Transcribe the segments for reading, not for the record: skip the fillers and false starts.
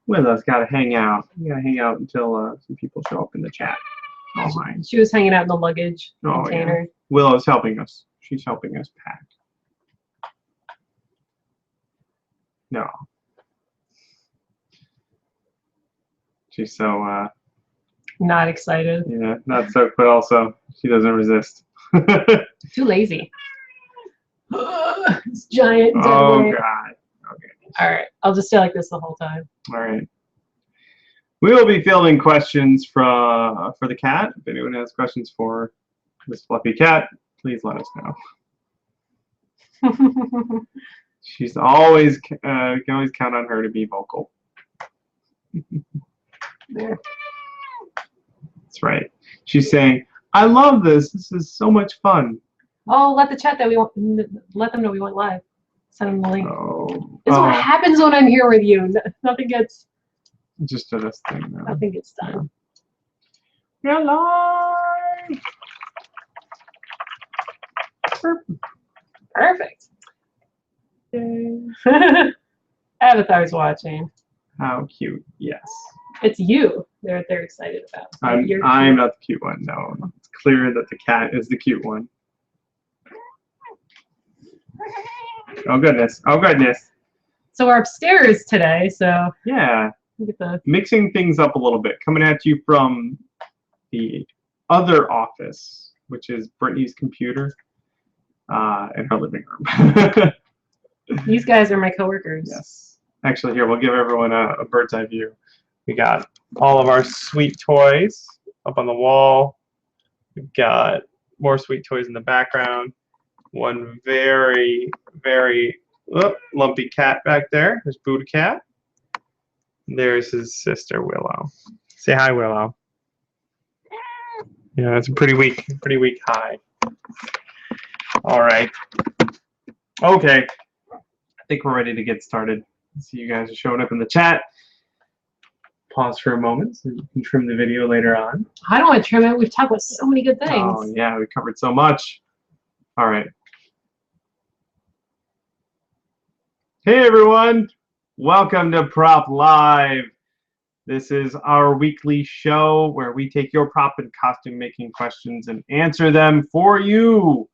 with us. Got to hang out. We got to hang out until some people show up in the chat. Oh, hi. She was hanging out in the luggage container. Yeah. Willow's helping us. She's helping us pack. No. She's so not excited. Yeah, not so, but also she doesn't resist. Too lazy. It's giant. Oh God. Okay. All right, I'll just stay like this the whole time. All right. We will be fielding questions for the cat. If anyone has questions for this fluffy cat, please let us know. She's always can always count on her to be vocal. There. That's right. She's saying, "I love this. This is so much fun." Oh, let the chat that we want. Let them know we went live. Send them the link. Oh. This is what happens when I'm here with you. Nothing gets. Just to this thing now. Nothing gets done. We're live. Perfect. Yay. Avatar's watching. How cute. Yes. It's you. They're excited about. I'm not the cute one. No. It's clear that the cat is the cute one. Oh goodness. Oh goodness. So we're upstairs today. So yeah. Get the mixing things up a little bit. Coming at you from the other office, which is Brittany's computer in her living room. These guys are my coworkers. Yes. Actually, here, we'll give everyone a bird's eye view. We got all of our sweet toys up on the wall. We've got more sweet toys in the background. One very, very lumpy cat back there. There's Buddha Cat. There's his sister, Willow. Say hi, Willow. Yeah, it's a pretty weak hi. All right. Okay. I think we're ready to get started. See, you guys are showing up in the chat. Pause for a moment so you can trim the video later on. I don't want to trim it. We've talked about so many good things. Oh, yeah, we covered so much. All right. Hey, everyone. Welcome to Prop Live. This is our weekly show where we take your prop and costume making questions and answer them for you.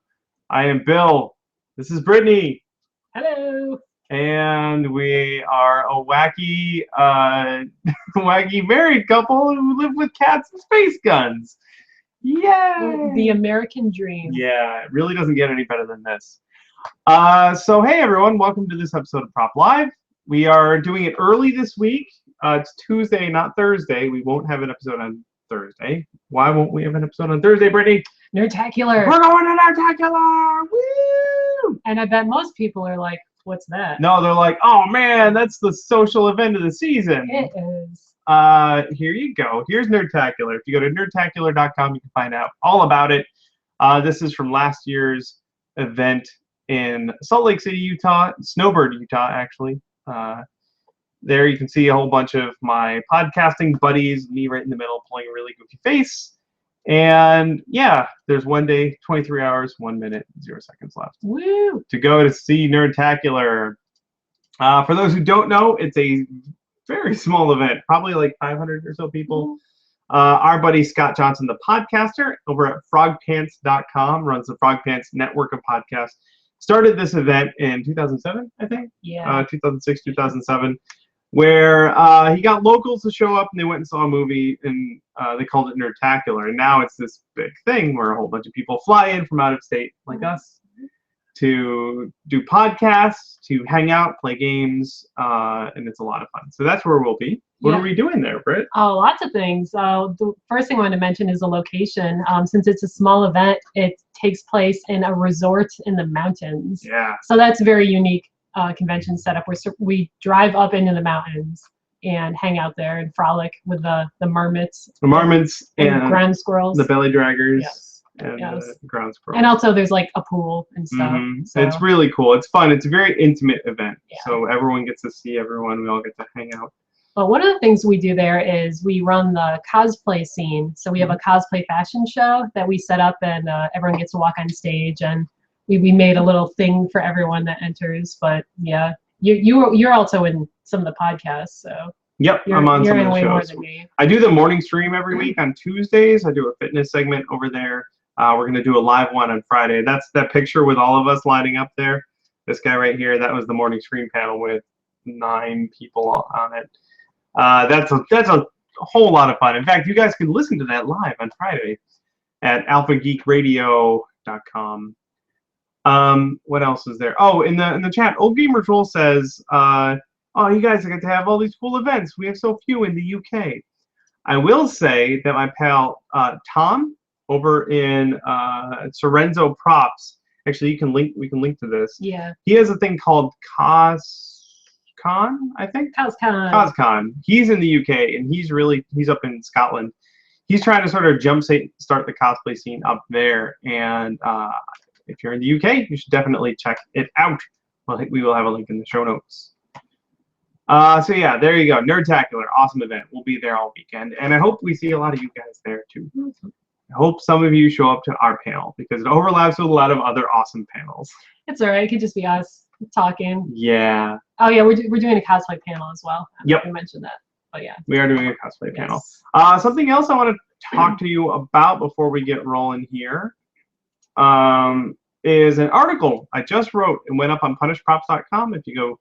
I am Bill. This is Brittany. Hello. And we are a wacky, wacky married couple who live with cats and space guns. Yay! The American dream. Yeah, it really doesn't get any better than this. So hey everyone, welcome to this episode of Prop Live. We are doing it early this week. It's Tuesday, not Thursday. We won't have an episode on Thursday. Why won't we have an episode on Thursday, Brittany? Nerdtacular. We're going to Nerdtacular! Woo! And I bet most people are like, what's that? No, they're like, oh man, that's the social event of the season. It is. Here you go. Here's Nerdtacular. If you go to nerdtacular.com, you can find out all about it. This is from last year's event in Salt Lake City, Utah, Snowbird, Utah, actually. There you can see a whole bunch of my podcasting buddies, me right in the middle, pulling a really goofy face. And yeah, there's 1 day, 23 hours, 1 minute, 0 seconds left. Woo! To go to see Nerdtacular. For those who don't know, it's a very small event, probably like 500 or so people. Our buddy Scott Johnson, the podcaster, over at frogpants.com, runs the Frog Pants network of podcasts. Started this event in 2007, I think. Yeah. 2006, 2007, where he got locals to show up and they went and saw a movie and they called it Nerdtacular. And now it's this big thing where a whole bunch of people fly in from out of state, like us, to do podcasts, to hang out, play games, and it's a lot of fun. So that's where we'll be. What are we doing there, Britt? Oh, lots of things. The first thing I want to mention is the location. Since it's a small event, it takes place in a resort in the mountains. Yeah. So that's a very unique convention setup where we drive up into the mountains and hang out there and frolic with the marmots. The marmots and ground squirrels. The belly draggers. Yes. And ground squirrels. And also there's like a pool and stuff. So. It's really cool. It's fun. It's a very intimate event. Yeah. So everyone gets to see everyone. We all get to hang out. But one of the things we do there is we run the cosplay scene. So we have a cosplay fashion show that we set up, and everyone gets to walk on stage. And we made a little thing for everyone that enters. But yeah, you're also in some of the podcasts. So Yep, I'm on You're some in of the way more shows. than me. I do the morning stream every week on Tuesdays. I do a fitness segment over there. We're going to do a live one on Friday. That's that picture with all of us lining up there. This guy right here, that was the morning stream panel with 9 people on it. That's a whole lot of fun. In fact, you guys can listen to that live on Friday at alphageekradio.com. What else is there? Oh, in the chat, Old Gamer Troll says, oh, you guys get to have all these cool events. We have so few in the UK. I will say that my pal Tom over in Sorenzo Props, actually we can link to this. Yeah. He has a thing called Cos-Con, I think. Cos-Con. Cos-Con. He's in the UK and he's up in Scotland. He's trying to sort of start the cosplay scene up there, and if you're in the UK, you should definitely check it out. Well, we will have a link in the show notes. So yeah, there you go. Nerdtacular, awesome event. We'll be there all weekend, and I hope we see a lot of you guys there too. I hope some of you show up to our panel because it overlaps with a lot of other awesome panels. It's all right. It could just be us talking. Yeah. Oh yeah, we're doing a cosplay panel as well. Yep. We mentioned that, but yeah. We are doing a cosplay panel. Yes. Something else I want to talk to you about before we get rolling here is an article I just wrote and went up on punishprops.com. If you go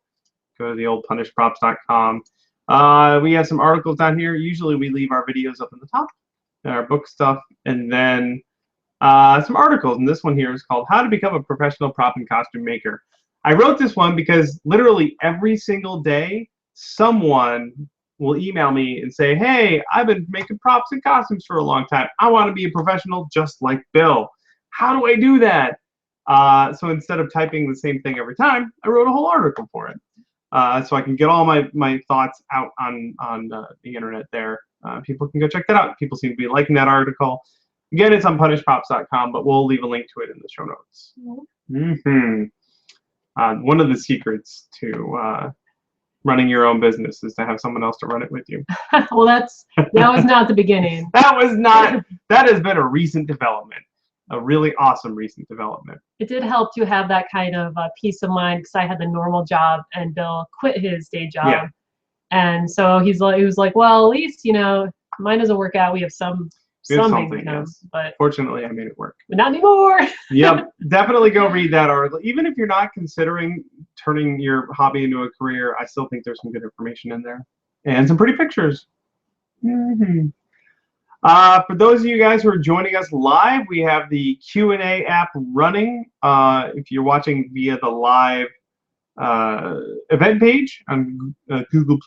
to the old punishprops.com, we have some articles down here. Usually we leave our videos up in the top, our book stuff, and then some articles. And this one here is called How to Become a Professional Prop and Costume Maker. I wrote this one because literally every single day someone will email me and say, hey, I've been making props and costumes for a long time. I want to be a professional just like Bill. How do I do that? So instead of typing the same thing every time, I wrote a whole article for it. So I can get all my thoughts out on the internet there. People can go check that out. People seem to be liking that article. Again, it's on punishprops.com, but we'll leave a link to it in the show notes. One of the secrets to running your own business is to have someone else to run it with you. Well, that was not the beginning. That has been a recent development. A really awesome recent development. It did help to have that kind of peace of mind because I had the normal job and Bill quit his day job. Yeah. And so he was like, well, at least, mine doesn't work out. We have some income, yes. But fortunately I made it work. But not anymore. Yep. Definitely go read that article. Even if you're not considering turning your hobby into a career, I still think there's some good information in there. And some pretty pictures. For those of you guys who are joining us live, we have the Q&A app running. If you're watching via the live event page on Google+,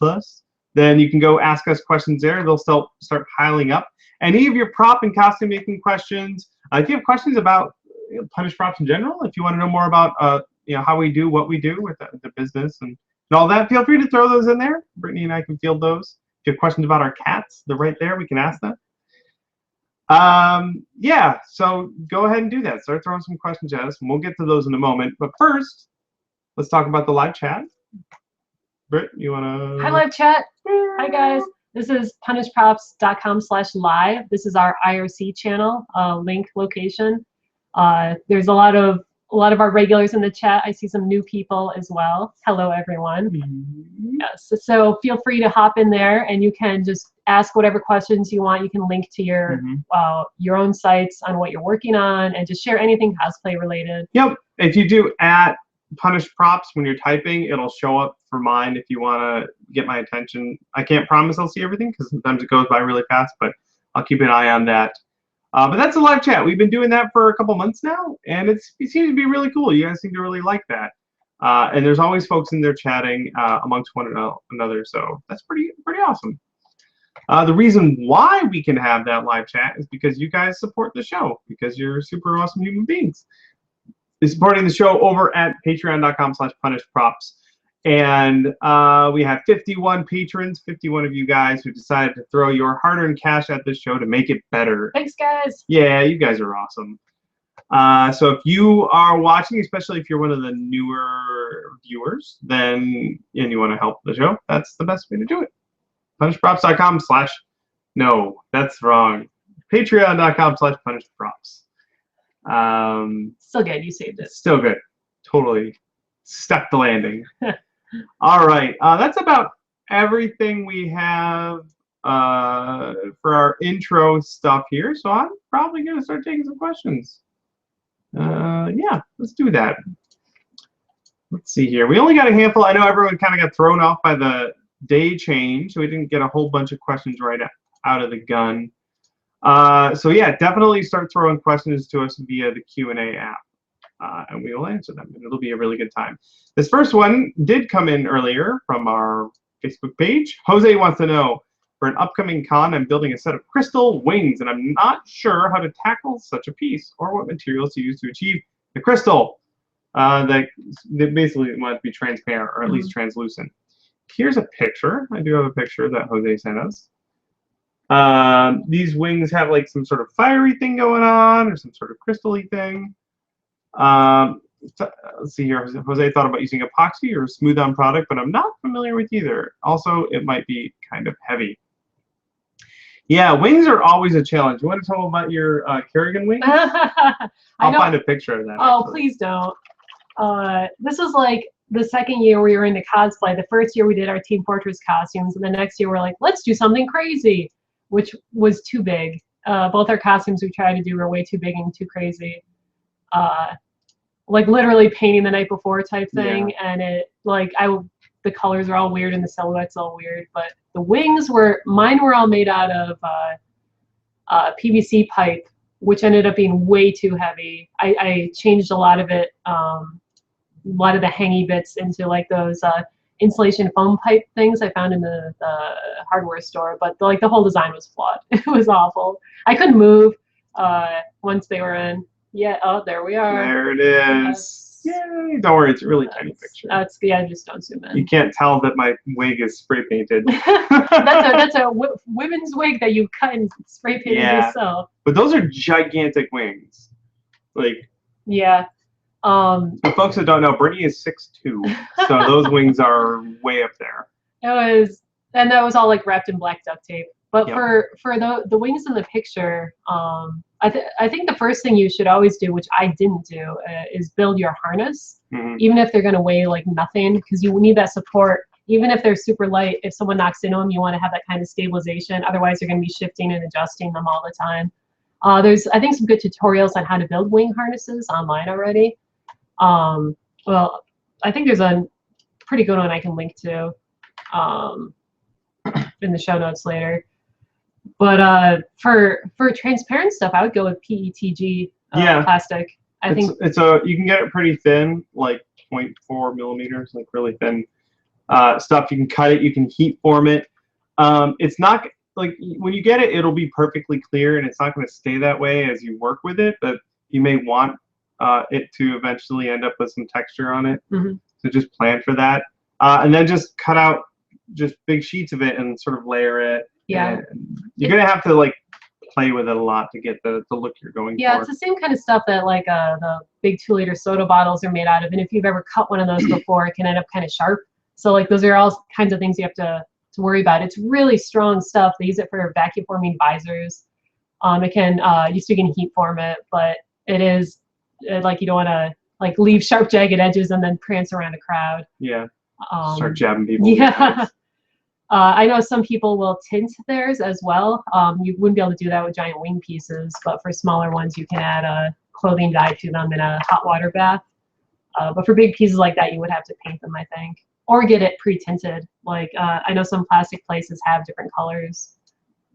then you can go ask us questions there. They'll start piling up. Any of your prop and costume making questions, if you have questions about Punish Props in general, if you want to know more about how we do what we do with the business and all that, feel free to throw those in there. Brittany and I can field those. If you have questions about our cats, they're right there. We can ask them. Yeah, so go ahead and do that. Start throwing some questions at us, and we'll get to those in a moment. But first, let's talk about the live chat. Britt, you want to... Hi, live chat. Hi, guys. This is punishprops.com/live. This is our IRC channel, link location. There's a lot of our regulars in the chat. I see some new people as well. Hello, everyone. Yes, so feel free to hop in there, and you can just ask whatever questions you want. You can link to your own sites on what you're working on, and just share anything cosplay related. Yep. If you do @Punish Props when you're typing, it'll show up for mine if you want to get my attention. I can't promise I'll see everything because sometimes it goes by really fast, but I'll keep an eye on that. But that's a live chat. We've been doing that for a couple months now, and it seems to be really cool. You guys seem to really like that. And there's always folks in there chatting amongst one another, so that's pretty awesome. The reason why we can have that live chat is because you guys support the show, because you're super awesome human beings. You're supporting the show over at patreon.com/punishprops. And we have 51 patrons, 51 of you guys who decided to throw your hard-earned cash at this show to make it better. Thanks, guys. Yeah, you guys are awesome. So if you are watching, especially if you're one of the newer viewers, and you want to help the show, that's the best way to do it. Punishprops.com/ no, that's wrong. Patreon.com/punishprops. Still good. You saved it. Still good. Totally stuck the landing. All right. That's about everything we have for our intro stuff here. So I'm probably going to start taking some questions. Yeah, let's do that. Let's see here. We only got a handful. I know everyone kind of got thrown off by the day change, so we didn't get a whole bunch of questions right out of the gun. So yeah, definitely start throwing questions to us via the Q&A app, and we will answer them, and it'll be a really good time. This first one did come in earlier from our Facebook page. Jose wants to know, for an upcoming con, I'm building a set of crystal wings, and I'm not sure how to tackle such a piece or what materials to use to achieve the crystal. That basically want to be transparent or at least translucent. Here's a picture. I do have a picture that Jose sent us. These wings have like some sort of fiery thing going on or some sort of crystal-y thing. Let's see here. Jose thought about using epoxy or a smooth-on product, but I'm not familiar with either. Also, it might be kind of heavy. Yeah, wings are always a challenge. You want to tell them about your Kerrigan wings? I'll find a picture of that. Oh, actually. Please don't. This was like the second year we were into cosplay. The first year we did our Team Fortress costumes, and the next year we're like, let's do something crazy, which was too big. Both our costumes we tried to do were way too big and too crazy. Like literally painting the night before type thing, and it like the colors are all weird and the silhouette's all weird. But the wings mine were all made out of PVC pipe, which ended up being way too heavy. I changed a lot of it, a lot of the hangy bits into like those insulation foam pipe things I found in the hardware store. But the whole design was flawed. It was awful. I couldn't move once they were in. Yeah. Oh, there we are. There it is. Yay! Don't worry, it's a really tiny picture. Yeah, just don't zoom in. You can't tell that my wig is spray painted. that's a women's wig that you cut and spray painted yourself. But those are gigantic wings. Like. Yeah. For folks that don't know, Brittany is 6'2", so those wings are way up there. And that was all like wrapped in black duct tape. But for the wings in the picture, I think the first thing you should always do, which I didn't do, is build your harness, even if they're going to weigh like nothing, because you need that support. Even if they're super light, if someone knocks into them, you want to have that kind of stabilization. Otherwise, you're going to be shifting and adjusting them all the time. There's, I think, some good tutorials on how to build wing harnesses online already. Well, I think there's a pretty good one I can link to in the show notes later. But for transparent stuff, I would go with PETG plastic. I think you can get it pretty thin, like 0.4 millimeters, like really thin stuff. You can cut it, you can heat form it. It's not like when you get it, it'll be perfectly clear, and it's not going to stay that way as you work with it. But you may want it to eventually end up with some texture on it. So just plan for that, and then just cut out just big sheets of it and sort of layer it. Yeah, you're gonna have to like play with it a lot to get the look you're going for. Yeah, it's the same kind of stuff that like the big 2-liter soda bottles are made out of, and if you've ever cut one of those before, it can end up kind of sharp. So like those are all kinds of things you have to worry about. It's really strong stuff. They use it for vacuum forming visors. It can you can heat form it, but it is like you don't want to like leave sharp jagged edges and then prance around a crowd. Yeah. Start jabbing people. Yeah. I know some people will tint theirs as well. You wouldn't be able to do that with giant wing pieces, but for smaller ones, you can add a clothing dye to them in a hot water bath. But for big pieces like that, you would have to paint them, I think, or get it pre-tinted. Like I know some plastic places have different colors.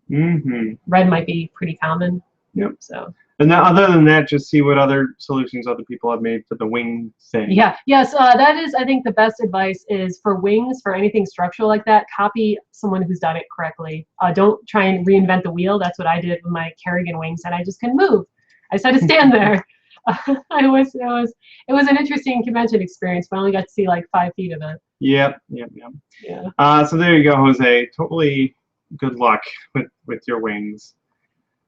Red might be pretty common. Yep. So. And then, other than that, just see what other solutions other people have made for the wing thing. Yeah. Yes. That is, I think, the best advice is for wings, for anything structural like that, copy someone who's done it correctly. Don't try and reinvent the wheel. That's what I did with my Kerrigan wings, and I just couldn't move. I just had to stand there. It was an interesting convention experience, but I only got to see like 5 feet of it. Yep. Yeah. So there you go, Jose. Totally good luck with your wings.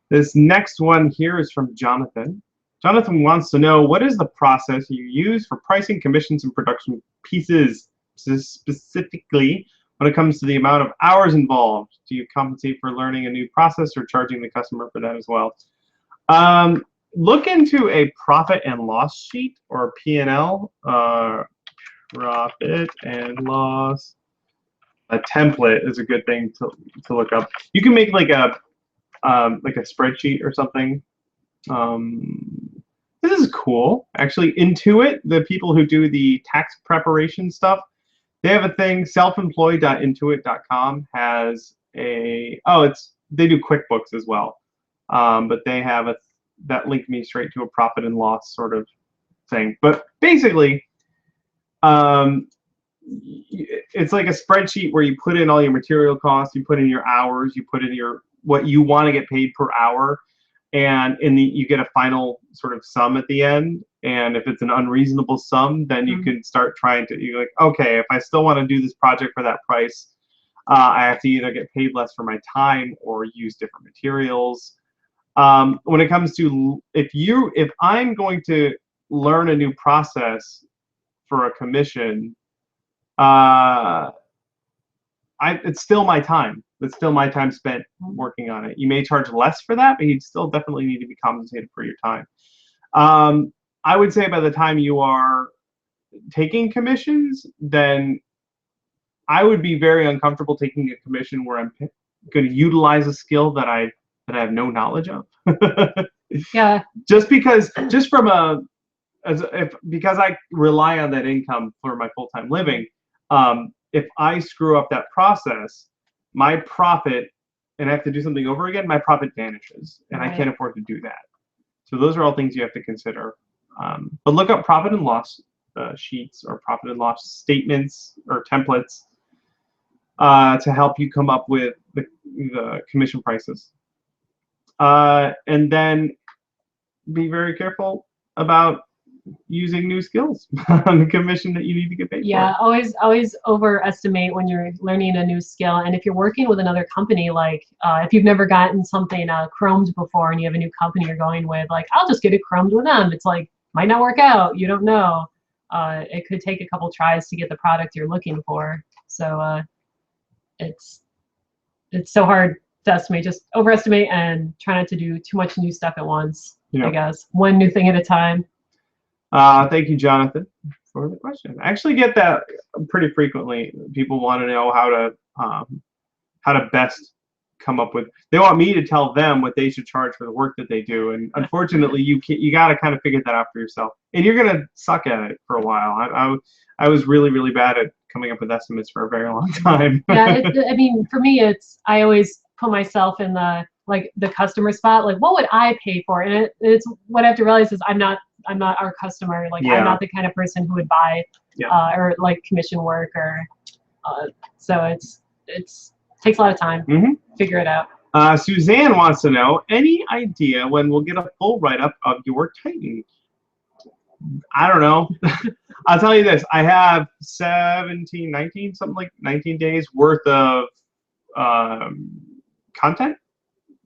This next one here is from Jonathan. Jonathan wants to know, what is the process you use for pricing commissions and production pieces, specifically when it comes to the amount of hours involved? Do you compensate for learning a new process or charging the customer for that as well? Look into a profit and loss sheet or P&L, profit and loss a template is a good thing to look up. You can make like a spreadsheet or something. This is cool. Actually, Intuit, the people who do the tax preparation stuff, they have a thing. Selfemployed.intuit.com has a they do QuickBooks as well, but they have that linked me straight to a profit and loss sort of thing. But basically, it's like a spreadsheet where you put in all your material costs, you put in your hours, you put in what you want to get paid per hour, and you get a final sort of sum at the end. And if it's an unreasonable sum, then you can start you're like, okay, if I still want to do this project for that price, I have to either get paid less for my time or use different materials. When it comes to if I'm going to learn a new process for a commission, it's still my time. It's still my time spent working on it. You may charge less for that, but you'd still definitely need to be compensated for your time. I would say by the time you are taking commissions, then I would be very uncomfortable taking a commission where I'm going to utilize a skill that I have no knowledge of. Yeah. Because I rely on that income for my full-time living. If I screw up that process, my profit, and I have to do something over again, my profit vanishes, and I can't afford to do that. So those are all things you have to consider. But look up profit and loss sheets or profit and loss statements or templates to help you come up with the commission prices. And then be very careful about using new skills on the commission that you need to get paid for. Yeah, always overestimate when you're learning a new skill. And if you're working with another company, like if you've never gotten something chromed before and you have a new company you're going with, like, I'll just get it chromed with them. It's like, might not work out. You don't know. It could take a couple tries to get the product you're looking for. So it's so hard to estimate. Just overestimate and try not to do too much new stuff at once. I guess one new thing at a time. Thank you, Jonathan, for the question. I actually get that pretty frequently. People want to know how to best come up with. They want me to tell them what they should charge for the work that they do, and unfortunately, you got to kind of figure that out for yourself, and you're gonna suck at it for a while. I was really, really bad at coming up with estimates for a very long time. Yeah, I mean, for me, I always put myself in the customer spot. Like, what would I pay for? And it's what I have to realize is I'm not our customer. Like, I'm not the kind of person who would buy or like commission work or so it's takes a lot of time. Figure it out. Suzanne wants to know, any idea when we'll get a full write-up of your Titan? I don't know. I'll tell you this. I have 19 days worth of content.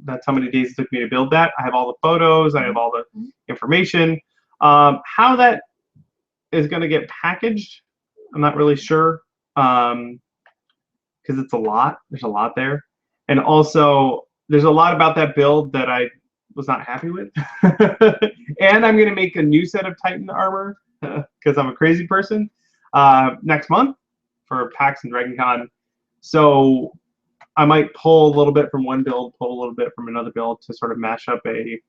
That's how many days it took me to build that. I have all the photos. I have all the information. How that is going to get packaged, I'm not really sure, because it's a lot. There's a lot there. And also, there's a lot about that build that I was not happy with. And I'm going to make a new set of Titan armor, because I'm a crazy person, next month for PAX and Dragon Con. So I might pull a little bit from one build, pull a little bit from another build to sort of mash up a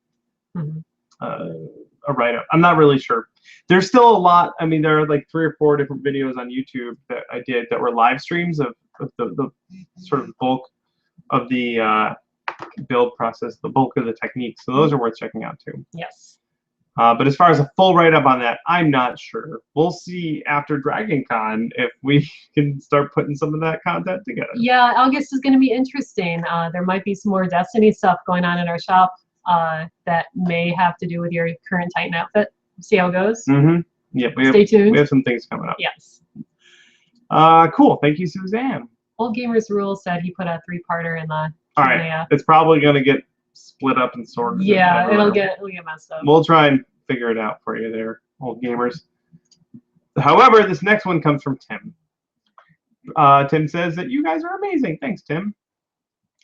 write-up. I'm not really sure. There's still a lot. I mean, there are like 3 or 4 different videos on YouTube that I did that were live streams of the sort of bulk of the build process, the bulk of the techniques. So those are worth checking out too. Yes. But as far as a full write-up on that, I'm not sure. We'll see after Dragon Con if we can start putting some of that content together. Yeah, August is going to be interesting. There might be some more Destiny stuff going on in our shop that may have to do with your current Titan outfit. See how it goes. Yeah, stay tuned. We have some things coming up. Yes. Cool. Thank you, Suzanne. Old Gamers Rule said he put a 3-parter in the All right. It's probably going to get split up and sorted. Yeah, it'll get messed up. We'll try and figure it out for you there, Old Gamers. However, this next one comes from Tim. Tim says that you guys are amazing. Thanks, Tim.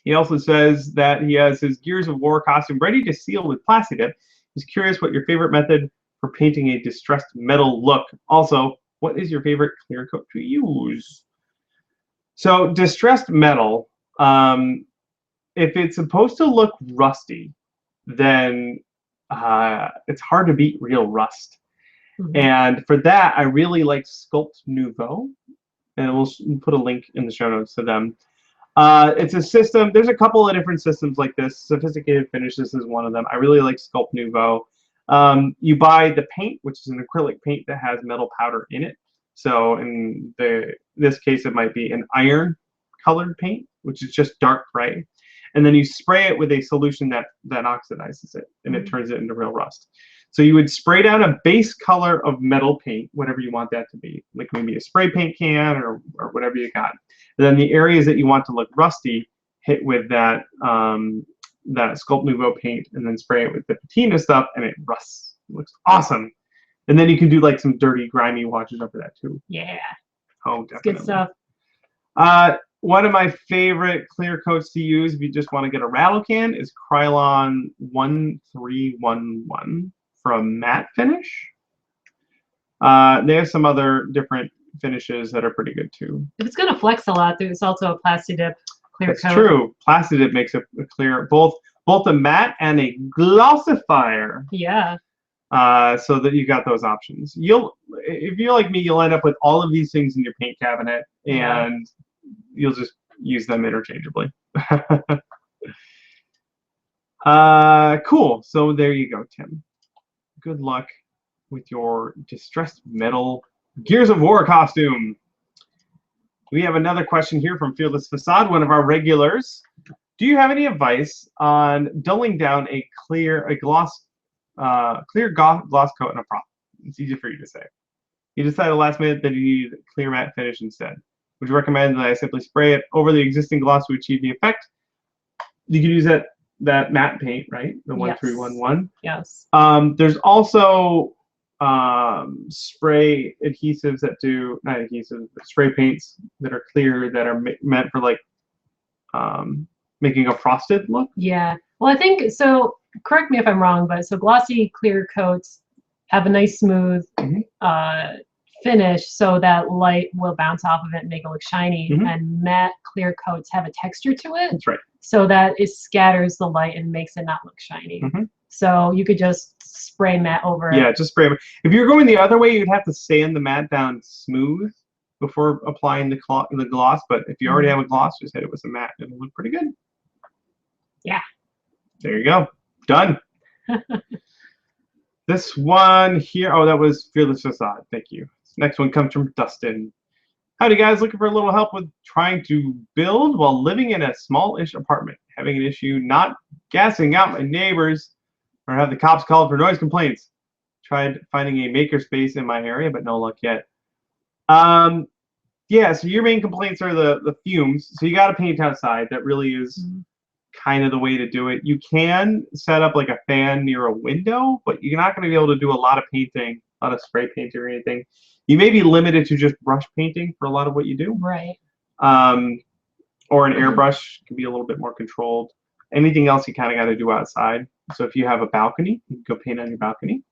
He also says that he has his Gears of War costume ready to seal with Plasti Dip. He's curious what your favorite method for painting a distressed metal look. Also, what is your favorite clear coat to use? So distressed metal, if it's supposed to look rusty, then it's hard to beat real rust. And for that, I really like Sculpt Nouveau, and we'll put a link in the show notes to them. It's a system. There's a couple of different systems like this. Sophisticated Finishes is one of them. I really like Sculpt Nouveau. You buy the paint, which is an acrylic paint that has metal powder in it. So in this case, it might be an iron colored paint, which is just dark gray. And then you spray it with a solution that oxidizes it, and it turns it into real rust. So you would spray down a base color of metal paint, whatever you want that to be, like maybe a spray paint can or whatever you got. And then the areas that you want to look rusty, hit with that that Sculpt Nouveau paint, and then spray it with the patina stuff, and it rusts. It looks awesome. And then you can do like some dirty, grimy washes over that too. Yeah. Oh, definitely. Good stuff. One of my favorite clear coats to use if you just want to get a rattle can is Krylon 1311 from Matte Finish. They have some other different finishes that are pretty good too. If it's going to flex a lot, there's also a Plasti Dip clear coat. That's true. Plasti Dip makes a clear, both a matte and a glossifier. Yeah. So that you got those options. If you're like me, you'll end up with all of these things in your paint cabinet, and you'll just use them interchangeably. Cool. So there you go, Tim. Good luck with your distressed metal Gears of War costume. We have another question here from Fearless Facade, one of our regulars. Do you have any advice on dulling down a clear gloss coat in a prop? It's easy for you to say. You decided last minute that you needed a clear matte finish instead. Would you recommend that I simply spray it over the existing gloss to achieve the effect? You can use that matte paint, right? The 1311. Yes. There's also spray adhesives that do, not adhesives, but spray paints that are clear that are meant for like making a frosted look. Yeah. Well, I think so. Correct me if I'm wrong, but so glossy clear coats have a nice smooth finish, so that light will bounce off of it and make it look shiny. And matte clear coats have a texture to it. That's right. So that it scatters the light and makes it not look shiny. So you could just spray matte over it. Yeah, just spray. If you're going the other way, you'd have to sand the matte down smooth before applying the gloss. But if you already have a gloss, just hit it with some matte. It'll look pretty good. Yeah. There you go. Done. This one here, oh, that was Fearless Facade. Thank you. This next one comes from Dustin. Howdy guys, looking for a little help with trying to build while living in a small-ish apartment. Having an issue not gassing out my neighbors or have the cops called for noise complaints. Tried finding a makerspace in my area, but no luck yet. Yeah, so your main complaints are the fumes. So you got to paint outside. That really is kind of the way to do it. You can set up like a fan near a window, but you're not going to be able to do a lot of painting, a lot of spray painting or anything. You may be limited to just brush painting for a lot of what you do. Right. Or an airbrush can be a little bit more controlled. Anything else you kind of got to do outside. So if you have a balcony, you can go paint on your balcony.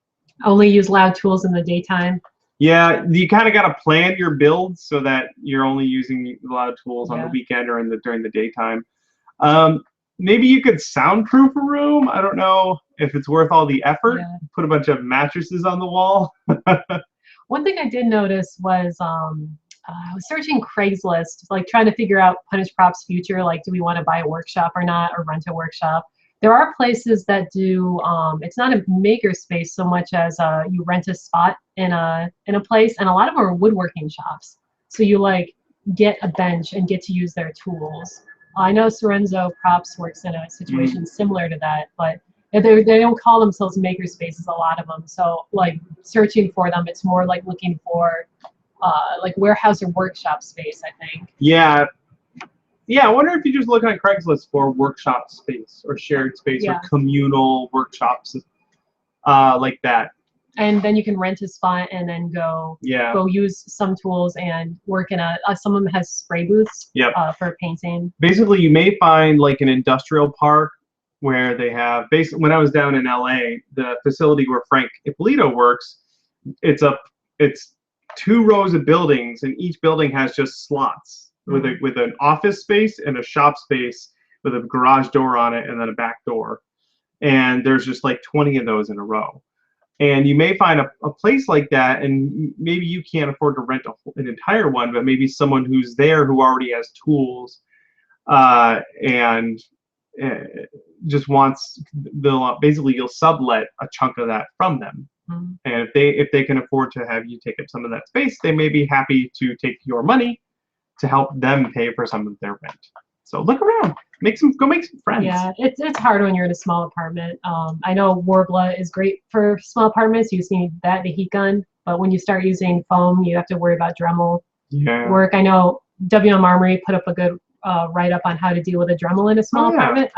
Only use loud tools in the daytime. Yeah, you kind of got to plan your build so that you're only using a lot of tools on the weekend or during the daytime. Maybe you could soundproof a room. I don't know if it's worth all the effort. Yeah. Put a bunch of mattresses on the wall. One thing I did notice was I was searching Craigslist, like trying to figure out Punished Props' future. Like, do we want to buy a workshop or not, or rent a workshop? There are places that do. It's not a maker space so much as you rent a spot in a place, and a lot of them are woodworking shops. So you like get a bench and get to use their tools. I know Sorenzo Props works in a situation similar to that, but they don't call themselves maker spaces, a lot of them. So like searching for them, it's more like looking for like warehouse or workshop space, I think. Yeah. Yeah, I wonder if you just look on Craigslist for workshop space or shared space or communal workshops like that. And then you can rent a spot and then go use some tools and work in some of them has spray booths for painting. Basically, you may find like an industrial park where they have, when I was down in LA, the facility where Frank Ippolito works, it's 2 rows of buildings, and each building has just slots with an office space and a shop space with a garage door on it and then a back door. And there's just like 20 of those in a row. And you may find a place like that, and maybe you can't afford to rent an entire one, but maybe someone who's there who already has tools and just wants, basically you'll sublet a chunk of that from them. Mm-hmm. And if they can afford to have you take up some of that space, they may be happy to take your money to help them pay for some of their rent. So look around, go make some friends. Yeah, it's hard when you're in a small apartment. I know Worbla is great for small apartments. You just need that, the heat gun. But when you start using foam, you have to worry about Dremel work. I know WM Armory put up a good write-up on how to deal with a Dremel in a small apartment.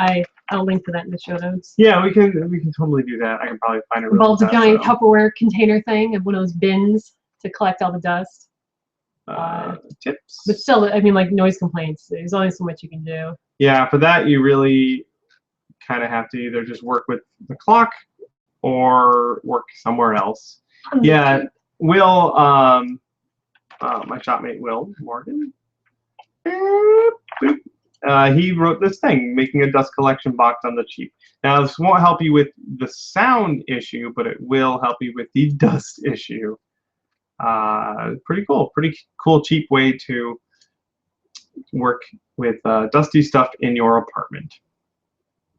I'll link to that in the show notes. Yeah, we can totally do that. I can probably find it. Involves a giant Tupperware container thing and one of those bins to collect all the dust. Tips. But still, I mean, like noise complaints, there's only so much you can do. Yeah, for that you really kind of have to either just work with the clock or work somewhere else. Yeah, Will, my shopmate Will Morgan, he wrote this thing, making a dust collection box on the cheap. Now this won't help you with the sound issue, but it will help you with the dust issue. Pretty cool cheap way to work with dusty stuff in your apartment.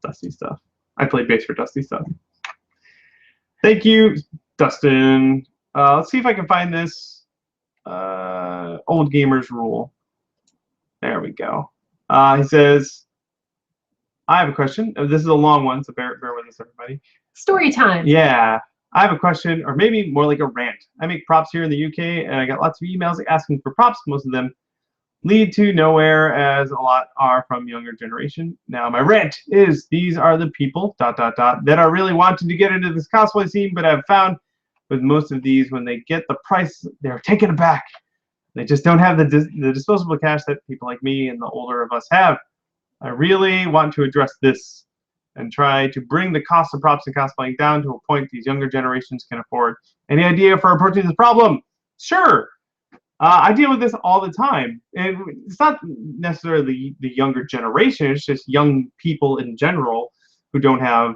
Dusty stuff. I played bass for dusty stuff. Thank you, Dustin. Let's see if I can find this old gamers rule. There we go. He says, I have a question. This is a long one, so bear with us, everybody. Story time. Yeah. I have a question, or maybe more like a rant. I make props here in the UK, and I got lots of emails asking for props. Most of them lead to nowhere, as a lot are from younger generation. Now, my rant is, these are the people, ... that are really wanting to get into this cosplay scene, but I've found with most of these, when they get the price, they're taken aback. They just don't have the disposable cash that people like me and the older of us have. I really want to address this and try to bring the cost of props and cosplaying down to a point these younger generations can afford. Any idea for approaching this problem? Sure. I deal with this all the time. And it's not necessarily the younger generation, it's just young people in general who don't have,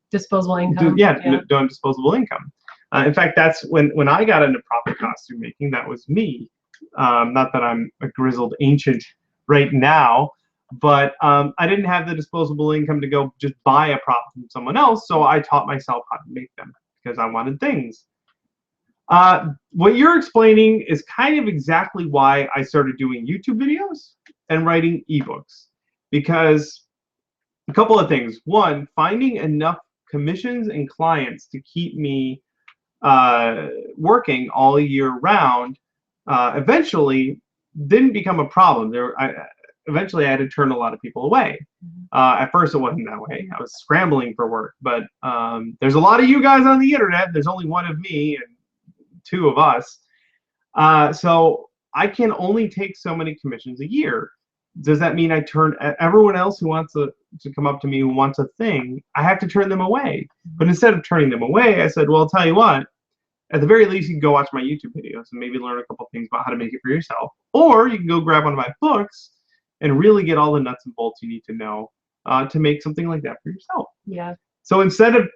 disposable income. Don't have disposable income. In fact, that's when I got into prop and costume making, that was me. Not that I'm a grizzled ancient right now, but I didn't have the disposable income to go just buy a prop from someone else, so I taught myself how to make them because I wanted things. What you're explaining is kind of exactly why I started doing YouTube videos and writing ebooks, because a couple of things. One, finding enough commissions and clients to keep me working all year round eventually didn't become a problem. Eventually I had to turn a lot of people away. At first it wasn't that way. I was scrambling for work, but there's a lot of you guys on the internet. There's only one of me and two of us. So I can only take so many commissions a year. Does that mean I turn everyone else who wants to come up to me who wants a thing, I have to turn them away? But instead of turning them away, I said, well, I'll tell you what, at the very least, you can go watch my YouTube videos and maybe learn a couple things about how to make it for yourself. Or you can go grab one of my books and really get all the nuts and bolts you need to know to make something like that for yourself. Yeah. So instead of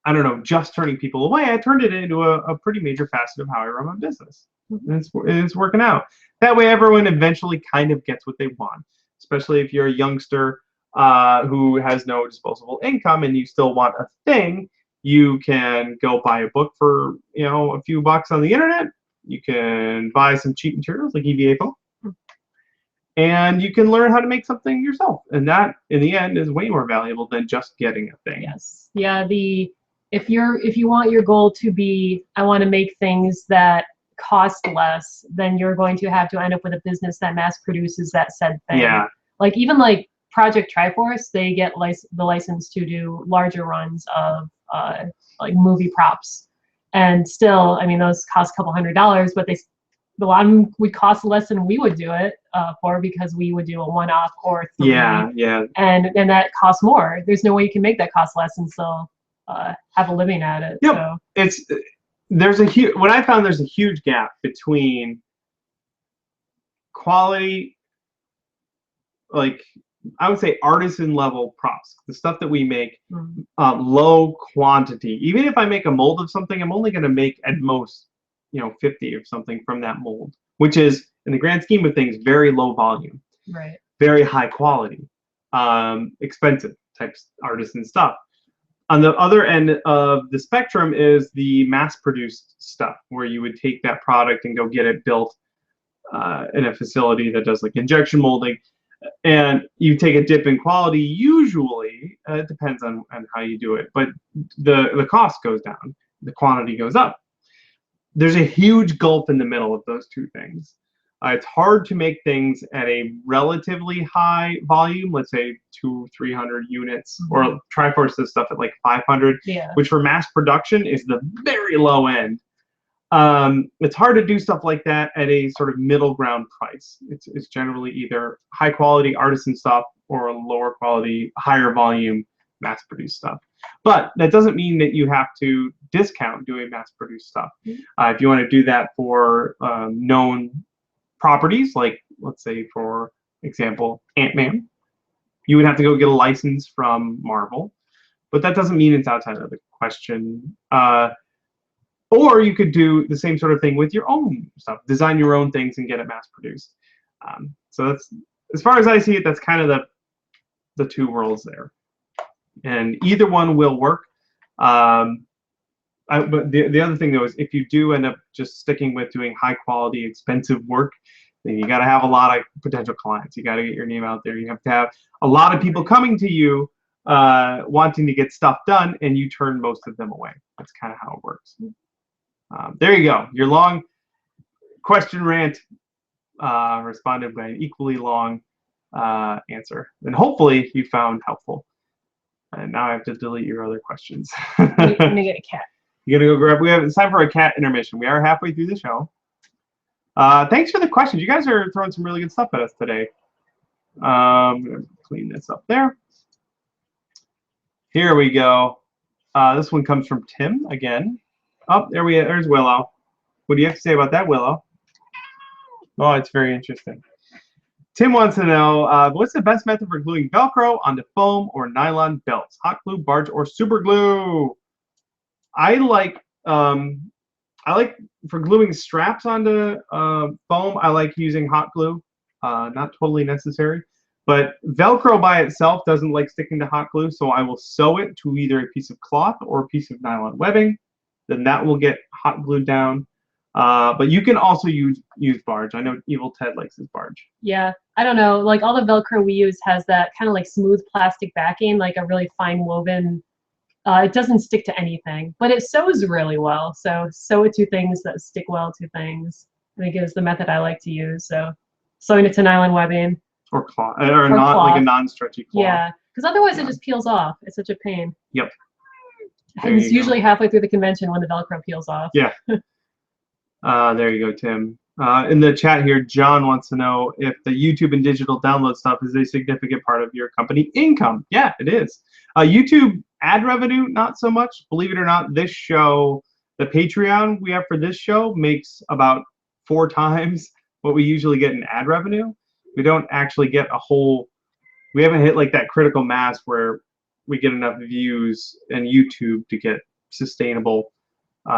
I don't know, just turning people away, I turned it into a pretty major facet of how I run my business. And it's working out. That way everyone eventually kind of gets what they want, especially if you're a youngster who has no disposable income and you still want a thing. You can go buy a book for a few bucks on the internet. You can buy some cheap materials like EVA foam, and you can learn how to make something yourself. And that, in the end, is way more valuable than just getting a thing. Yes. Yeah. If you want your goal to be, I want to make things that cost less, then you're going to have to end up with a business that mass produces that said thing. Yeah. Like even like Project Triforce, they get the license to do larger runs of like movie props, and still, I mean, those cost a couple $100, but a lot of them would cost less than we would do it for, because we would do a one-off or three. Yeah. And that costs more. There's no way you can make that cost less and still have a living at it. Yep. So there's a huge, what I found, there's a huge gap between quality, like I would say artisan level props, the stuff that we make, low quantity. Even if I make a mold of something, I'm only going to make at most, 50 of something from that mold, which is, in the grand scheme of things, very low volume, Right. very high quality, expensive types artisan stuff. On the other end of the spectrum is the mass-produced stuff, where you would take that product and go get it built in a facility that does like injection molding, and you take a dip in quality. Usually, it depends on how you do it, but the cost goes down, the quantity goes up. There's a huge gulf in the middle of those two things. It's hard to make things at a relatively high volume, let's say 200-300 units, or Triforce does stuff at like 500, which for mass production is the very low end. It's hard to do stuff like that at a sort of middle ground price. It's generally either high quality artisan stuff or lower quality, higher volume mass produced stuff. But that doesn't mean that you have to discount doing mass produced stuff. If you want to do that for known properties, like let's say for example Ant-Man, you would have to go get a license from Marvel, but that doesn't mean it's outside of the question. Or you could do the same sort of thing with your own stuff, design your own things and get it mass produced. So that's, as far as I see it, that's kind of the two worlds there, and either one will work. But the other thing though is, if you do end up just sticking with doing high quality, expensive work, then you got to have a lot of potential clients. You got to get your name out there. You have to have a lot of people coming to you wanting to get stuff done, and you turn most of them away. That's kind of how it works. There you go. Your long question rant responded by an equally long answer, and hopefully you found helpful. And now I have to delete your other questions. I'm gonna get a cat. You're gonna go grab. It's time for a cat intermission. We are halfway through the show. Thanks for the questions. You guys are throwing some really good stuff at us today. I'm gonna clean this up there. Here we go. This one comes from Tim again. Oh, there's Willow. What do you have to say about that, Willow? Oh, it's very interesting. Tim wants to know, what's the best method for gluing Velcro onto foam or nylon belts? Hot glue, barge, or super glue? I like for gluing straps onto foam, I like using hot glue. Not totally necessary. But Velcro by itself doesn't like sticking to hot glue, so I will sew it to either a piece of cloth or a piece of nylon webbing. Then that will get hot glued down. But you can also use barge. I know Evil Ted likes his barge. Yeah, I don't know. Like all the Velcro we use has that kind of like smooth plastic backing, like a really fine woven. It doesn't stick to anything, but it sews really well. So sew it to things that stick well to things, I think, is the method I like to use. So sewing it to nylon webbing. Or cloth, or not cloth. Like a non-stretchy cloth. Yeah, because otherwise it just peels off. It's such a pain. Yep. And it's usually halfway through the convention when the Velcro peels off. Yeah. There you go, Tim. In the chat here, John wants to know if the YouTube and digital download stuff is a significant part of your company income. Yeah, it is. YouTube ad revenue, not so much. Believe it or not, this show, the Patreon we have for this show, makes about 4 times what we usually get in ad revenue. We don't actually get a whole, we haven't hit like that critical mass where we get enough views in YouTube to get sustainable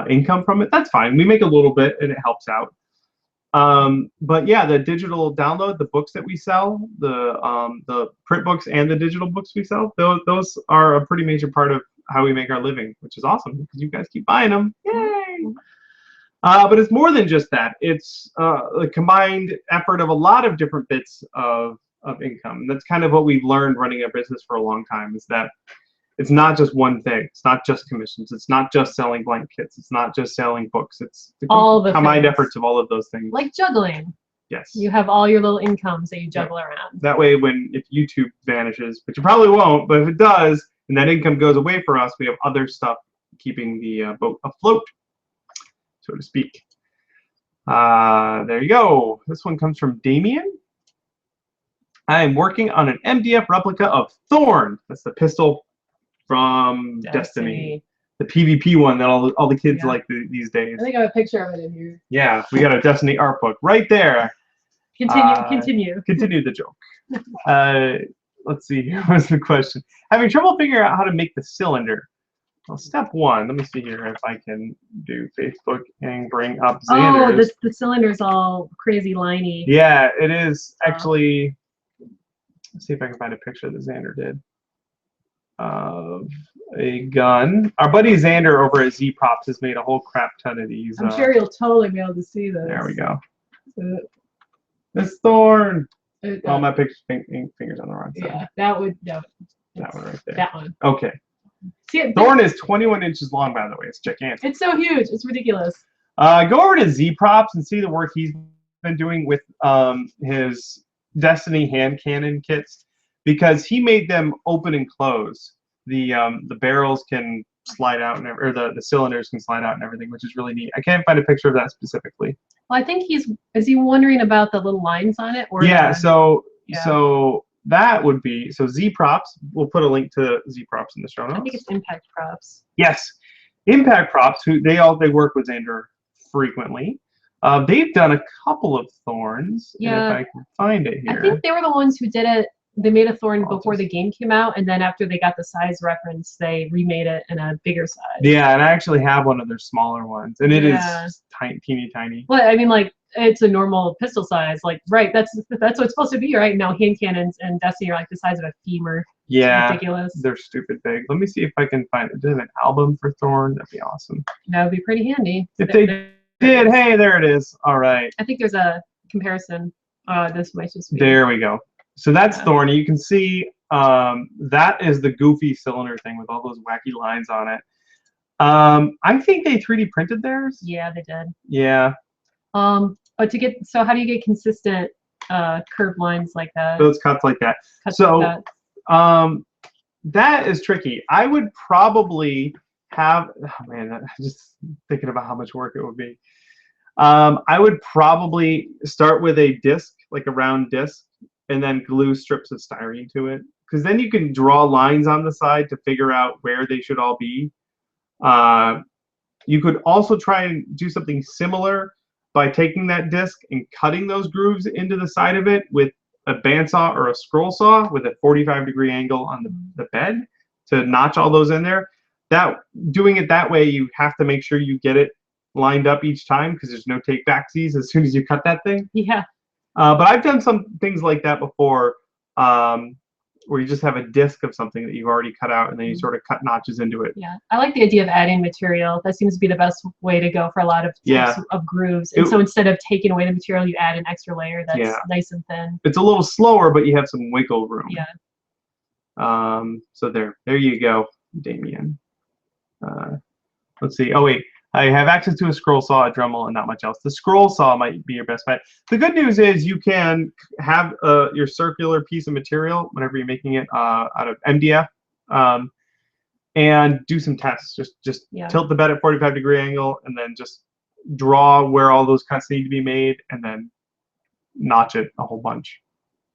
income from it. That's fine. We make a little bit and it helps out. But yeah, the digital download, the books that we sell, the print books and the digital books we sell, those are a pretty major part of how we make our living, which is awesome because you guys keep buying them. Yay! But it's more than just that. It's a combined effort of a lot of different bits of income. And that's kind of what we've learned running a business for a long time, is that it's not just one thing. It's not just commissions. It's not just selling blank kits. It's not just selling books. It's the combined efforts of all of those things. Like juggling. Yes. You have all your little incomes that you juggle around. That way, if YouTube vanishes, which it probably won't, but if it does, and that income goes away for us, we have other stuff keeping the boat afloat, so to speak. There you go. This one comes from Damien. I am working on an MDF replica of Thorn. That's the pistol from Destiny. the PvP one that all the kids Yeah. like these days. I think I have a picture of it in here. Yeah, we got a Destiny art book right there. Continue. Continue the joke. Let's see. Here was the question. Having trouble figuring out how to make the cylinder. Well, step one. Let me see here if I can do Facebook and bring up Xander's. Oh, the cylinder's all crazy liney. Yeah, it is actually. Let's see if I can find a picture that Xander did of a gun. Our buddy Xander over at ZProps has made a whole crap ton of these. I'm sure you'll totally be able to see this. There we go. This thorn. Oh, my fingers on the wrong side. Yeah, that one right there. That one. Okay. See, Thorn is 21 inches long, by the way. It's gigantic. It's so huge. It's ridiculous. Go over to ZProps and see the work he's been doing with his Destiny hand cannon kits, because he made them open and close. The barrels can slide out, or the cylinders can slide out and everything, which is really neat. I can't find a picture of that specifically. Well, I think is he wondering about the little lines on it? Or yeah, so that would be, so ZProps, we'll put a link to ZProps in the show notes. I think it's Impact Props. Yes. Impact Props, who they work with Xander frequently. They've done a couple of thorns. Yeah. If I can find it here. I think they were the ones who did it. They made a thorn before the game came out, and then after they got the size reference, they remade it in a bigger size. Yeah, and I actually have one of their smaller ones, and it is tiny, teeny. Well, I mean, like, it's a normal pistol size. Like, right, that's what it's supposed to be, right? Now, hand cannons and Destiny are like the size of a femur. Yeah, it's ridiculous. They're stupid big. Let me see if I can find it. Do they have an album for Thorn? That'd be awesome. That would be pretty handy. If they did, hey, there it is. All right. I think there's a comparison. This might just be. There we go. So that's Thorn. You can see that is the goofy cylinder thing with all those wacky lines on it. I think they 3D printed theirs. Yeah, they did. Yeah. But so how do you get consistent curved lines like that? Those cuts like that. That is tricky. I would probably have, oh man, just thinking about how much work it would be. I would probably start with a disc, like a round disc, and then glue strips of styrene to it, because then you can draw lines on the side to figure out where they should all be. You could also try and do something similar by taking that disc and cutting those grooves into the side of it with a bandsaw or a scroll saw with a 45-degree angle on the bed to notch all those in there. Doing it that way, you have to make sure you get it lined up each time, because there's no take backsies as soon as you cut that thing. Yeah. But I've done some things like that before, where you just have a disc of something that you've already cut out, and then you sort of cut notches into it. Yeah, I like the idea of adding material. That seems to be the best way to go for a lot of types of grooves. And so instead of taking away the material, you add an extra layer that's nice and thin. It's a little slower, but you have some wiggle room. Yeah. So there you go, Damien. Let's see. Oh wait, I have access to a scroll saw, a Dremel, and not much else. The scroll saw might be your best bet. The good news is you can have your circular piece of material whenever you're making it out of MDF, and do some tests. Just tilt the bed at 45-degree angle, and then just draw where all those cuts need to be made, and then notch it a whole bunch.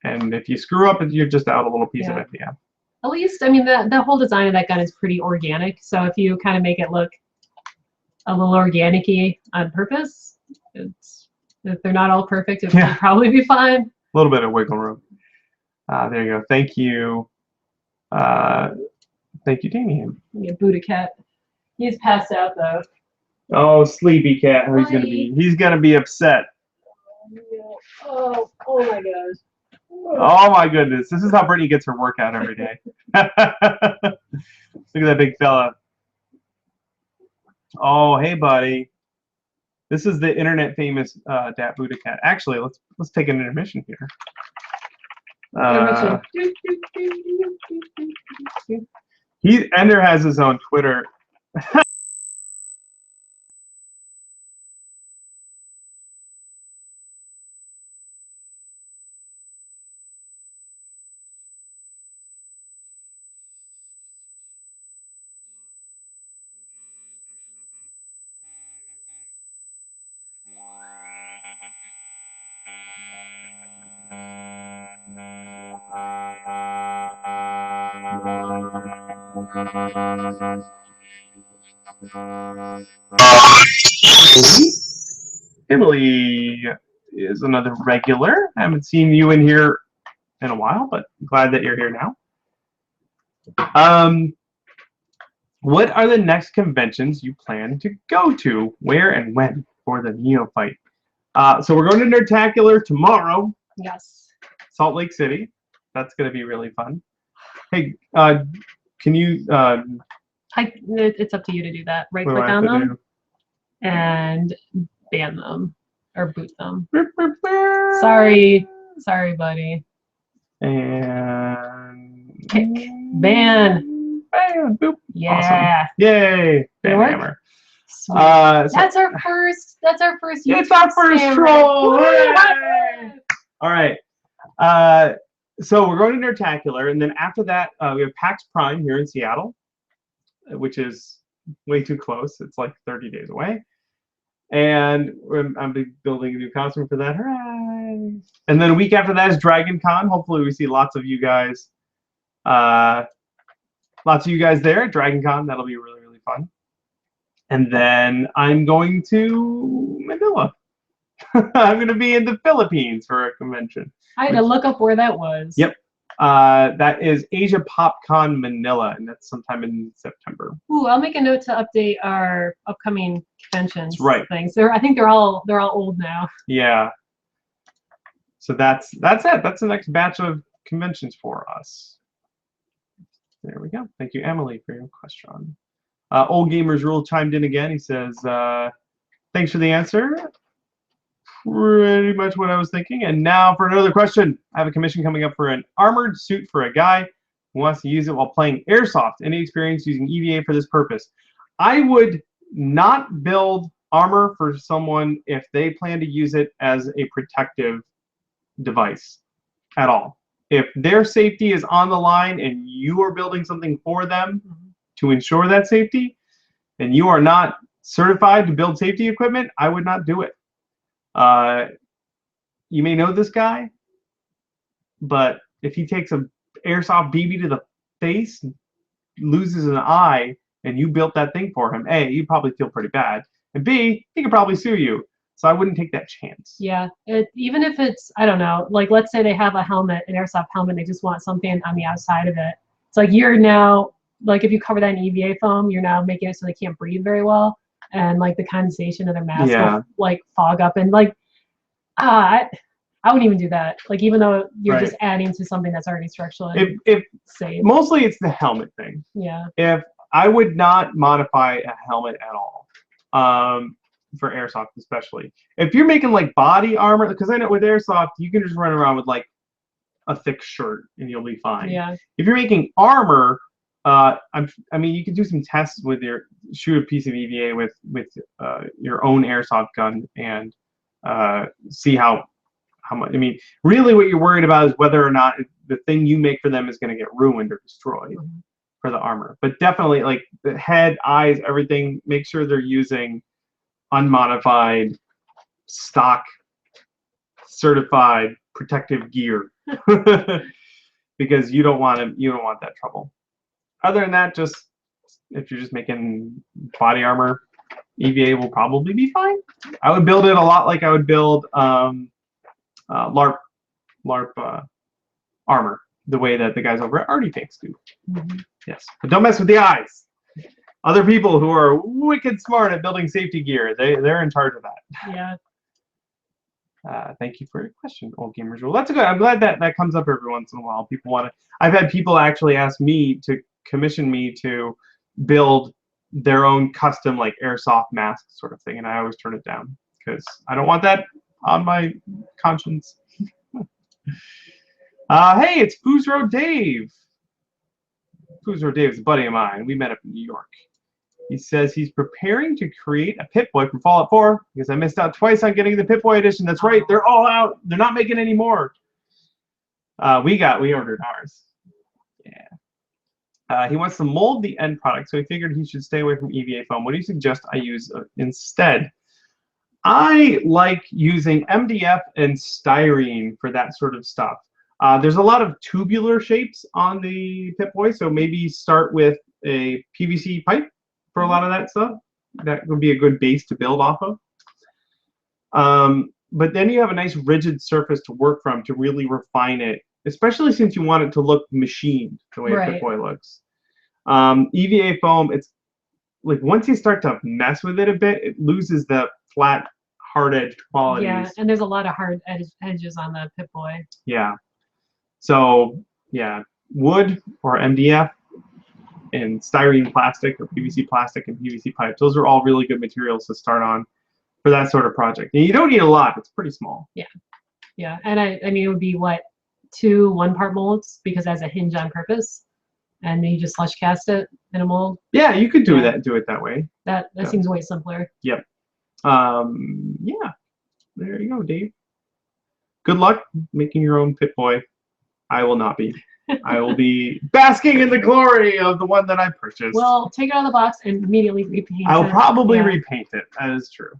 And if you screw up, you're just out a little piece of MDF. At least, I mean, the whole design of that gun is pretty organic. So if you kind of make it look a little organic-y on purpose, if they're not all perfect, it will probably be fine. A little bit of wiggle room. There you go. Thank you. Thank you, Damien. Yeah, Buddha cat. He's passed out though. Oh, sleepy cat. He's gonna be upset. Oh my gosh. Oh my goodness. This is how Brittany gets her workout every day. Look at that big fella. Oh, hey buddy. This is the internet famous Dat Buddha cat. Actually, let's take an intermission here. Ender has his own Twitter. Emily is another regular. I haven't seen you in here in a while, but I'm glad that you're here now. What are the next conventions you plan to go to? Where and when for the Neophyte? So we're going to Nerdtacular tomorrow. Yes. Salt Lake City. That's going to be really fun. Hey, can you... it's up to you to do that. Right click on them and ban them or boot them. Sorry, buddy. And kick, ban. Bam, boop. Yeah. Awesome. Yay. Bam hammer. That's our first. That's our first. It's our first troll. All right. So we're going to Nerdtacular, and then after that, we have PAX Prime here in Seattle, which is way too close. It's like 30 days away. And I'm building a new costume for that. Hooray! And then a week after that is Dragon Con. Hopefully we see lots of you guys. Lots of you guys there at Dragon Con. That'll be really, really fun. And then I'm going to Manila. I'm going to be in the Philippines for a convention. I had to look up where that was. Yep. That is Asia PopCon Manila, and that's sometime in September. Ooh, I'll make a note to update our upcoming conventions. That's right. Things. I think they're all old now. Yeah. So that's it. That's the next batch of conventions for us. There we go. Thank you, Emily, for your question. Old Gamers Rule chimed in again. He says, thanks for the answer. Pretty much what I was thinking. And now for another question. I have a commission coming up for an armored suit for a guy who wants to use it while playing Airsoft. Any experience using EVA for this purpose? I would not build armor for someone if they plan to use it as a protective device at all. If their safety is on the line and you are building something for them to ensure that safety, and you are not certified to build safety equipment, I would not do it. You may know this guy, but if he takes an airsoft BB to the face, loses an eye, and you built that thing for him, A, you'd probably feel pretty bad, and B, he could probably sue you. So I wouldn't take that chance. Yeah, even if it's, I don't know, like let's say they have a helmet, an airsoft helmet, they just want something on the outside of it. It's like you're now, like if you cover that in EVA foam, you're now making it so they can't breathe very well. And like the condensation of their mask will like fog up. And like, I wouldn't even do that. Like even though you're just adding to something that's already structurally safe. Mostly it's the helmet thing. Yeah. If I would not modify a helmet at all. For airsoft especially. If you're making like body armor, because I know with airsoft you can just run around with like a thick shirt and you'll be fine. Yeah. If you're making armor, I mean you can do some tests with your shoot a piece of EVA with your own airsoft gun and see how much. I mean, really what you're worried about is whether or not the thing you make for them is going to get ruined or destroyed for the armor. But definitely like the head, eyes, everything. Make sure they're using unmodified, stock, certified protective gear, because you don't want that trouble. Other than that, just if you're just making body armor, EVA will probably be fine. I would build it a lot like I would build LARP armor, the way that the guys over at Artifacts do. Yes, but don't mess with the eyes. Other people who are wicked smart at building safety gear, they're in charge of that. Yeah. Thank you for your question, Old Gamers Rule. That's good. I'm glad that comes up every once in a while. People want to. I've had people actually ask me to commission me to build their own custom like airsoft mask sort of thing, and I always turn it down because I don't want that on my conscience. Hey, it's Foosro Dave. Foosro Dave is a buddy of mine. We met up in New York. He says he's preparing to create a Pip-Boy for Fallout 4 because I missed out twice on getting the Pip-Boy edition. That's right, they're all out. They're not making any more. We ordered ours. Yeah. He wants to mold the end product, so he figured he should stay away from EVA foam. What do you suggest I use instead? I like using MDF and styrene for that sort of stuff. There's a lot of tubular shapes on the Pip-Boy, so maybe start with a PVC pipe for a lot of that stuff. That would be a good base to build off of. But then you have a nice rigid surface to work from to really refine it, especially since you want it to look machined the way a Pip Boy looks. EVA foam, it's like once you start to mess with it a bit, it loses the flat, hard-edged qualities. Yeah, and there's a lot of hard edges on the Pip Boy. Yeah. So, yeah, wood or MDF and styrene plastic or PVC plastic and PVC pipes, those are all really good materials to start on for that sort of project. And you don't need a lot. It's pretty small. Yeah. Yeah. And I mean, it would be what, 2 1-part molds because it has a hinge on purpose. And then you just slush cast it in a mold. Yeah, you could do it that way. That seems way simpler. Yep. Yeah. There you go, Dave. Good luck making your own Pip Boy. I will not be. I will be basking in the glory of the one that I purchased. Well, take it out of the box and immediately repaint it. I'll probably repaint it. That is true.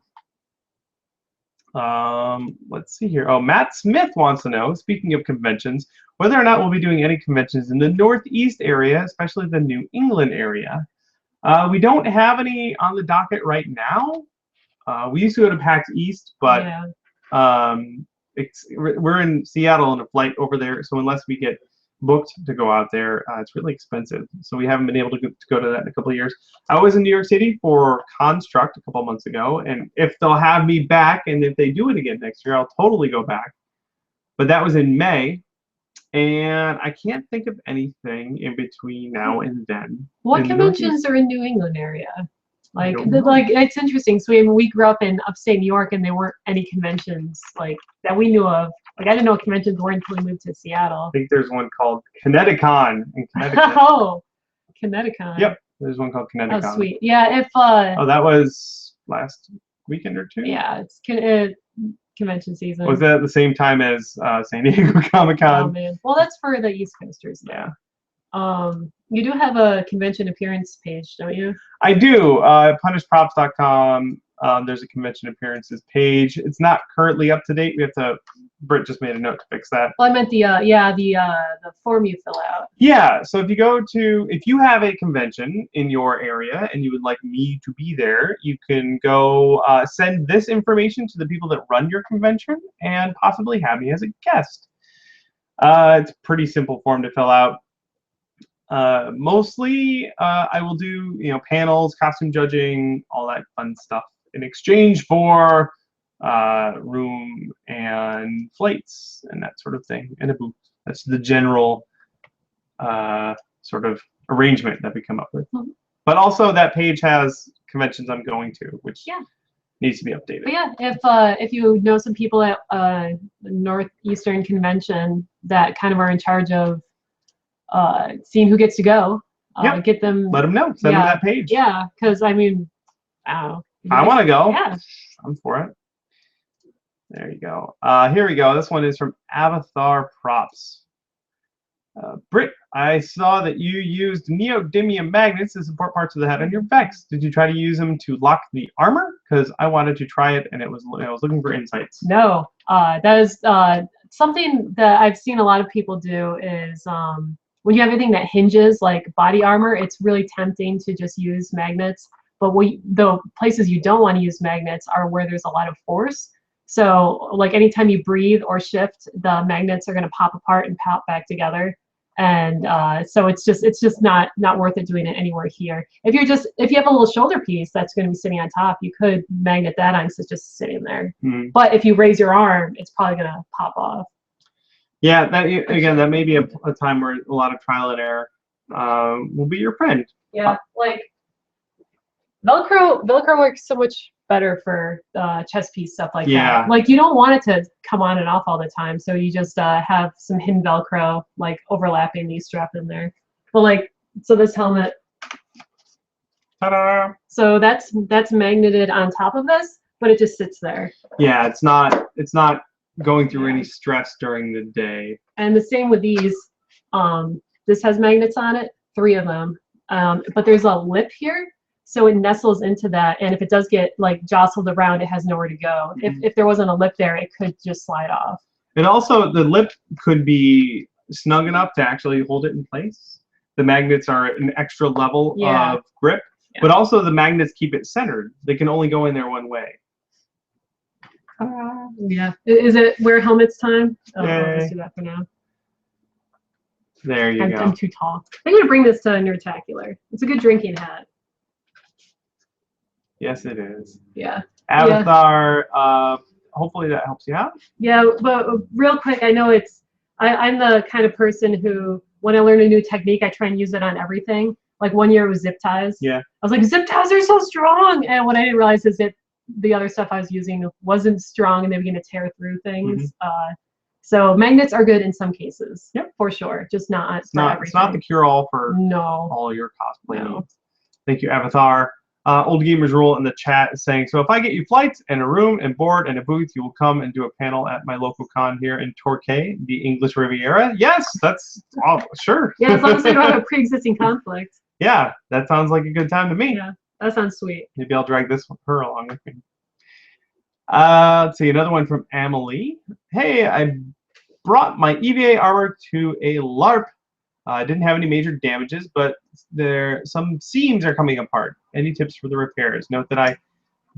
Let's see here. Oh, Matt Smith wants to know, speaking of conventions, whether or not we'll be doing any conventions in the Northeast area, especially the New England area. We don't have any on the docket right now. We used to go to PAX East, but we're in Seattle on a flight over there, so unless we get booked to go out there, it's really expensive. So we haven't been able to go to that in a couple of years. I was in New York City for Construct a couple of months ago, and if they'll have me back, and if they do it again next year, I'll totally go back. But that was in May, and I can't think of anything in between now and then. What conventions are in New England area? Like it's interesting. So we grew up in upstate New York, and there weren't any conventions like that we knew of. Like I didn't know what conventions were until we moved to Seattle. I think there's one called Kineticon in Connecticut. Oh, Kineticon. Yep, there's one called Kineticon. Oh, sweet. Yeah, if oh, that was last weekend or 2. Yeah, it's convention season. Was that at the same time as San Diego Comic-Con? Oh man. Well, that's for the East Coasters. Yeah. You do have a convention appearance page, don't you? I do. Punishprops.com. There's a convention appearances page. It's not currently up to date. We have to. Britt just made a note to fix that. Well, I meant the form you fill out. Yeah. So if you have a convention in your area and you would like me to be there, you can go send this information to the people that run your convention and possibly have me as a guest. It's a pretty simple form to fill out. Mostly, I will do panels, costume judging, all that fun stuff in exchange for room and flights and that sort of thing, and a booth. That's the general sort of arrangement that we come up with. Mm-hmm. But also, that page has conventions I'm going to, which needs to be updated. But yeah, if you know some people at the Northeastern Convention that kind of are in charge of seeing who gets to go, get them. Let them know. Send them that page. Yeah, because I mean, I want to go. Yeah, I'm for it. There you go. Here we go. This one is from Avatar Props. Britt, I saw that you used neodymium magnets to support parts of the head on your Vex. Did you try to use them to lock the armor? Because I wanted to try it, and I was looking for insights. No, that is something that I've seen a lot of people do. Is when you have everything that hinges, like body armor, it's really tempting to just use magnets. But the places you don't want to use magnets are where there's a lot of force. So like anytime you breathe or shift, the magnets are going to pop apart and pop back together. And so it's just not worth it doing it anywhere here. If you have a little shoulder piece that's going to be sitting on top, you could magnet that on, so it's just sitting there. Mm-hmm. But if you raise your arm, it's probably going to pop off. Yeah, that may be a time where a lot of trial and error will be your friend. Yeah, like Velcro works so much better for chest piece stuff like that. Like you don't want it to come on and off all the time, so you just have some hidden Velcro like overlapping these strap in there. But so this helmet, ta-da! So that's magneted on top of this, but it just sits there. Yeah, it's not going through any stress during the day. And the same with these. This has magnets on it, 3 of them, but there's a lip here. So it nestles into that, and if it does get jostled around, it has nowhere to go. Mm-hmm. If there wasn't a lip there, it could just slide off. And also, the lip could be snug enough to actually hold it in place. The magnets are an extra level of grip. Yeah. But also the magnets keep it centered. They can only go in there one way. Yeah. Is it wear helmets time? Oh, Yay. let's do that for now. There you go. I'm too tall. I'm going to bring this to Nerdtacular. It's a good drinking hat. Yes, it is. Yeah. Avatar, hopefully that helps you out. Yeah, but real quick, I know I'm the kind of person who, when I learn a new technique, I try and use it on everything. Like one year it was zip ties. Yeah. I was like, zip ties are so strong! And what I didn't realize is that the other stuff I was using wasn't strong and they begin to tear through things. So magnets are good in some cases. Yep. For sure. Just not It's not the cure-all for all your cosplay needs. Thank you, Avatar. Old Gamers Rule in the chat is saying, so if I get you flights and a room and board and a booth, you will come and do a panel at my local con here in Torquay, the English Riviera? Yes, that's sure. Yeah, as long as they don't have a pre-existing conflict. Yeah, that sounds like a good time to me. Yeah, that sounds sweet. Maybe I'll drag her along with me. Let's see, another one from Emily. Hey, I brought my EVA armor to a LARP. I didn't have any major damages, but some seams are coming apart. Any tips for the repairs? Note that I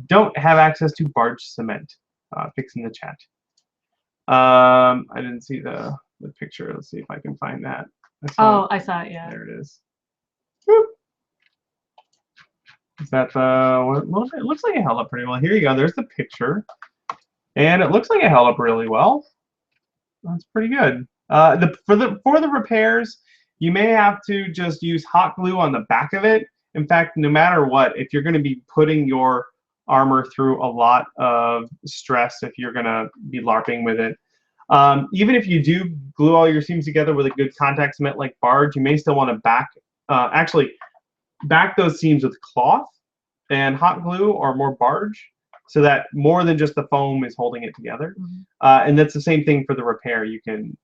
don't have access to barge cement. Fix in the chat. I didn't see the picture. Let's see if I can find that. I saw it, yeah. There it is. Whoop. Is that well, it looks like it held up pretty well. Here you go. There's the picture. And it looks like it held up really well. That's pretty good. For the repairs, you may have to just use hot glue on the back of it. In fact, no matter what, if you're going to be putting your armor through a lot of stress, if you're going to be LARPing with it, even if you do glue all your seams together with a good contact cement like barge, you may still want to actually back those seams with cloth and hot glue or more barge, so that more than just the foam is holding it together. And that's the same thing for the repair. You could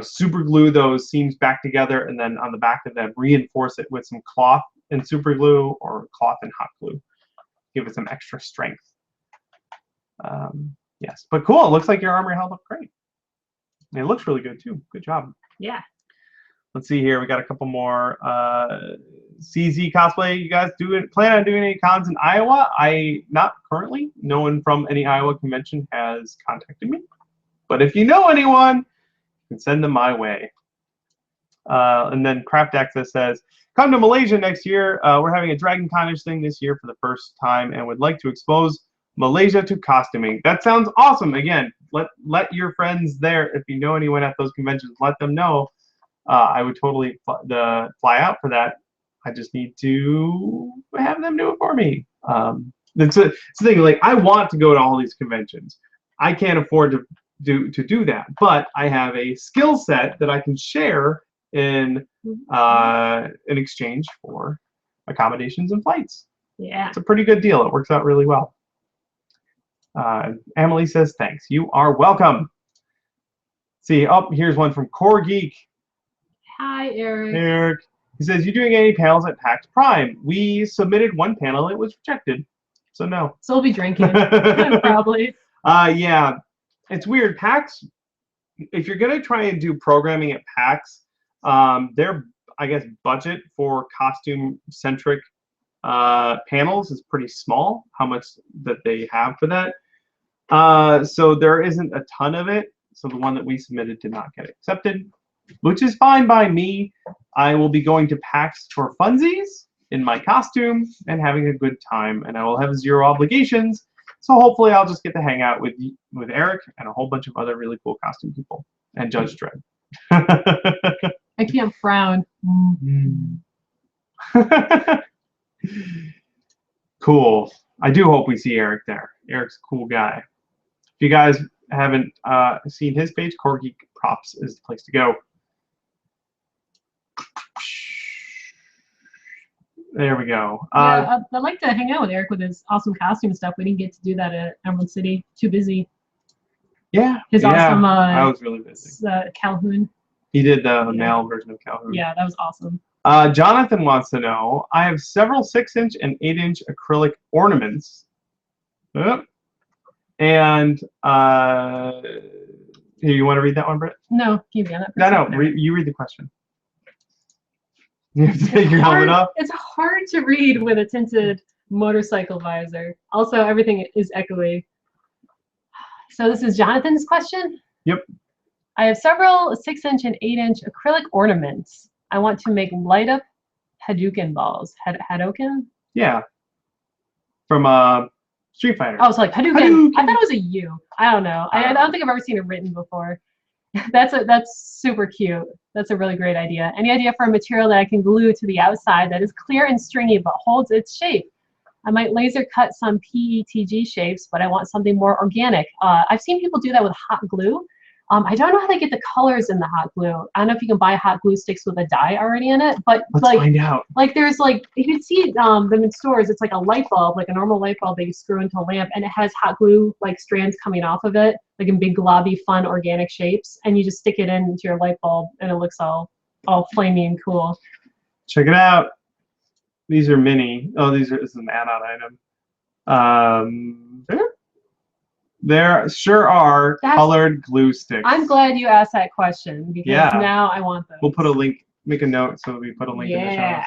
super glue those seams back together, and then on the back of them reinforce it with some cloth and super glue or cloth and hot glue. Give it some extra strength. Yes, but cool. It looks like your armor held up great. And it looks really good too. Good job. Yeah. Let's see here. We got a couple more. CZ cosplay. You guys plan on doing any cons in Iowa? Not currently. No one from any Iowa convention has contacted me. But if you know anyone, you can send them my way. And then Craft Access says, come to Malaysia next year. We're having a Dragon Con-ish thing this year for the first time and would like to expose Malaysia to costuming. That sounds awesome. Again, let your friends there, if you know anyone at those conventions, let them know. I would totally fly out for that. I just need to have them do it for me. It's the thing. Like, I want to go to all these conventions. I can't afford to do that, but I have a skill set that I can share in exchange for accommodations and flights. Yeah, it's a pretty good deal. It works out really well. Emily says thanks. You are welcome. See, here's one from Core Geek. Hi, Eric. Eric. He says, you doing any panels at PAX Prime? We submitted one panel. It was rejected. So no. So we'll be drinking, probably. Yeah. It's weird. PAX, if you're going to try and do programming at PAX, their, I guess, budget for costume-centric panels is pretty small, how much that they have for that. So there isn't a ton of it. So the one that we submitted did not get accepted, which is fine by me. I will be going to PAX for funsies in my costume and having a good time, and I will have zero obligations. So hopefully I'll just get to hang out with Eric and a whole bunch of other really cool costume people and Judge Dredd. I can't frown. Cool. I do hope we see Eric there. Eric's a cool guy. If you guys haven't seen his page, Core Geek Props is the place to go. There we go. Yeah, I'd like to hang out with Eric with his awesome costume stuff. We didn't get to do that at Emerald City. Too busy. Yeah. His awesome. I was really busy. Calhoun. He did the male version of Calhoun. Yeah, that was awesome. Jonathan wants to know, I have several 6-inch and 8-inch acrylic ornaments. And here, you want to read that one, Britt? No, keep on it. No, you read the question. You have to take your helmet off? It's hard to read with a tinted motorcycle visor. Also, everything is echoey. So this is Jonathan's question? Yep. I have several 6-inch and 8-inch acrylic ornaments. I want to make light up Hadouken balls. Hadouken? Yeah. From Street Fighter. Oh, it's like Hadouken. I thought it was a U. I don't know. I don't think I've ever seen it written before. That's super cute. That's a really great idea. Any idea for a material that I can glue to the outside that is clear and stringy but holds its shape? I might laser cut some PETG shapes, but I want something more organic. I've seen people do that with hot glue. I don't know how they get the colors in the hot glue. I don't know if you can buy hot glue sticks with a dye already in it, but let's find out. Like there's like, you can see them in stores. It's like a light bulb, like a normal light bulb that you screw into a lamp, and it has hot glue like strands coming off of it, like in big globby, fun organic shapes, and you just stick it into your light bulb, and it looks all flamey and cool. Check it out. These are mini. Oh, this is an add-on item. There sure are colored glue sticks. I'm glad you asked that question because now I want those. We'll put a link, make a note so we put a link in the show.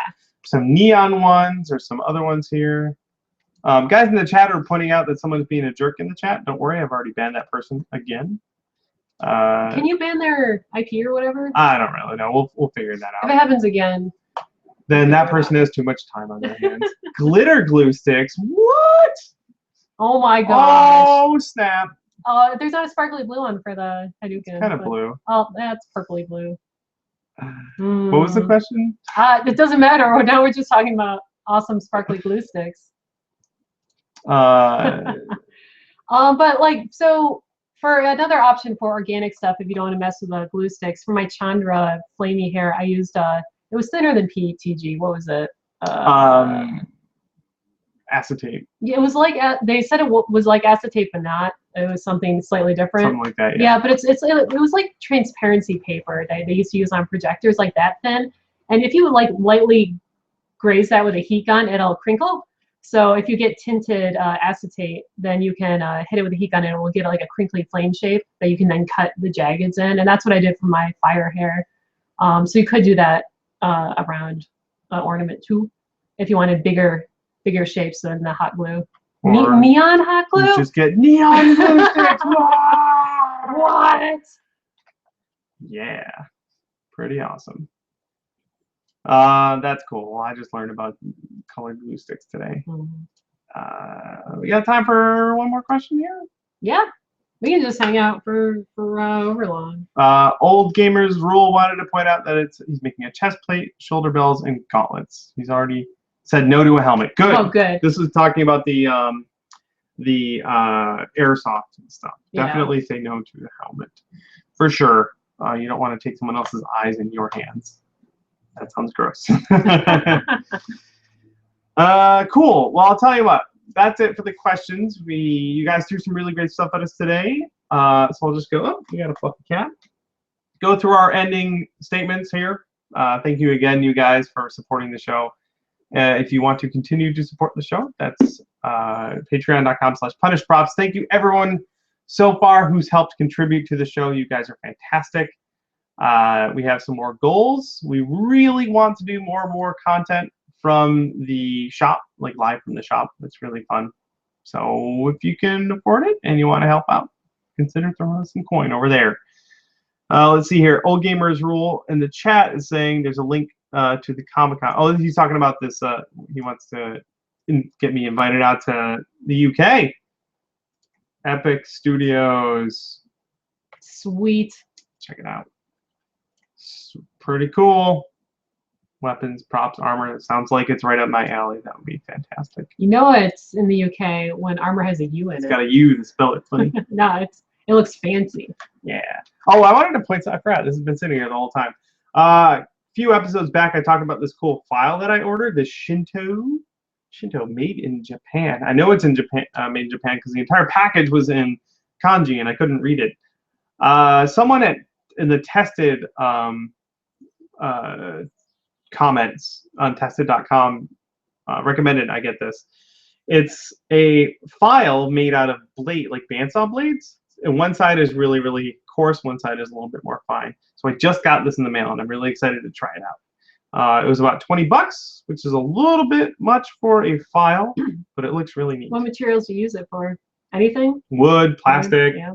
Some neon ones or some other ones here. Guys in the chat are pointing out that someone's being a jerk in the chat. Don't worry, I've already banned that person again. Can you ban their IP or whatever? I don't really know. We'll figure that out. If it happens again, then that person has too much time on their hands. Glitter glue sticks. What? Oh my gosh. Oh snap. There's not a sparkly blue one for the Hadouken. It's kind of blue. Oh, that's purpley blue. What was the question? It doesn't matter. Now we're just talking about awesome sparkly glue sticks. But like, so for another option for organic stuff, if you don't want to mess with the glue sticks, for my Chandra flamey hair, I used it was thinner than PETG. What was it? Acetate. Yeah, it was like they said it was like acetate, but not. It was something slightly different. Something like that. Yeah, but it was like transparency paper that they used to use on projectors, like that thin. And if you like lightly graze that with a heat gun, it'll crinkle. So if you get tinted acetate, then you can hit it with a heat gun and it will get like a crinkly flame shape that you can then cut the jaggeds in. And that's what I did for my fire hair. So you could do that around ornament too, if you wanted bigger shapes than the hot glue. Neon hot glue? Just get neon glue sticks. What? Yeah, pretty awesome. That's cool. I just learned about colored glue sticks today. We got time for one more question here? Yeah, we can just hang out for over long. Old Gamers Rule wanted to point out that he's making a chest plate, shoulder bells, and gauntlets. He's already said no to a helmet. Good. Oh, good. This is talking about the airsoft and stuff. Yeah. Definitely say no to the helmet, for sure. You don't want to take someone else's eyes in your hands. That sounds gross. Cool. Well, I'll tell you what. That's it for the questions. You guys threw some really great stuff at us today. So I'll just go. Oh, we got a fluffy cat. Go through our ending statements here. Thank you again, you guys, for supporting the show. If you want to continue to support the show, that's patreon.com/punishprops. Thank you, everyone, so far who's helped contribute to the show. You guys are fantastic. We have some more goals. We really want to do more and more content from the shop, like live from the shop. It's really fun. So if you can afford it and you want to help out, consider throwing us some coin over there. Let's see here. Old Gamers Rule in the chat is saying there's a link to the Comic-Con. Oh, he's talking about this. He wants to get me invited out to the UK. Epic Studios. Sweet. Check it out. It's pretty cool. Weapons, props, armor. It sounds like it's right up my alley. That would be fantastic. You know it's in the UK when armor has a U in it. It's got a U to spell it funny. No, it looks fancy. Yeah. Oh, I wanted to point out. I forgot. This has been sitting here the whole time. A few episodes back, I talked about this cool file that I ordered. The Shinto made in Japan. I know it's in Japan, made in Japan, because the entire package was in kanji and I couldn't read it. Someone in the tested comments on tested.com recommended I get this. It's a file made out of blade, like bandsaw blades, and one side is really, really coarse, one side is a little bit more fine. So I just got this in the mail and I'm really excited to try it out. It was about 20 bucks, which is a little bit much for a file, but it looks really neat. What materials do you use it for? Anything? Wood, plastic, Yeah.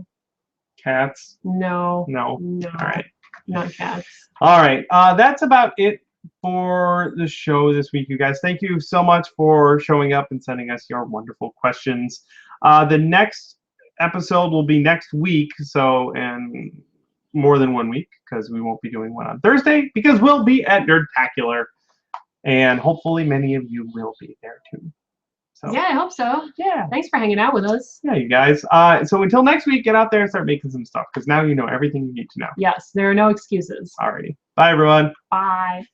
cats. No. No. No. All right. Not cats. All right. That's about it for the show this week, you guys. Thank you so much for showing up and sending us your wonderful questions. The next episode will be next week, so in more than 1 week, because we won't be doing one on Thursday, because we'll be at Nerdtacular, and hopefully many of you will be there too. So, Yeah, I hope so. yeah. Thanks for hanging out with us. Yeah, you guys. So until next week, get out there and start making some stuff, because now you know everything you need to know. Yes, there are no excuses. Alrighty. Bye, everyone. Bye.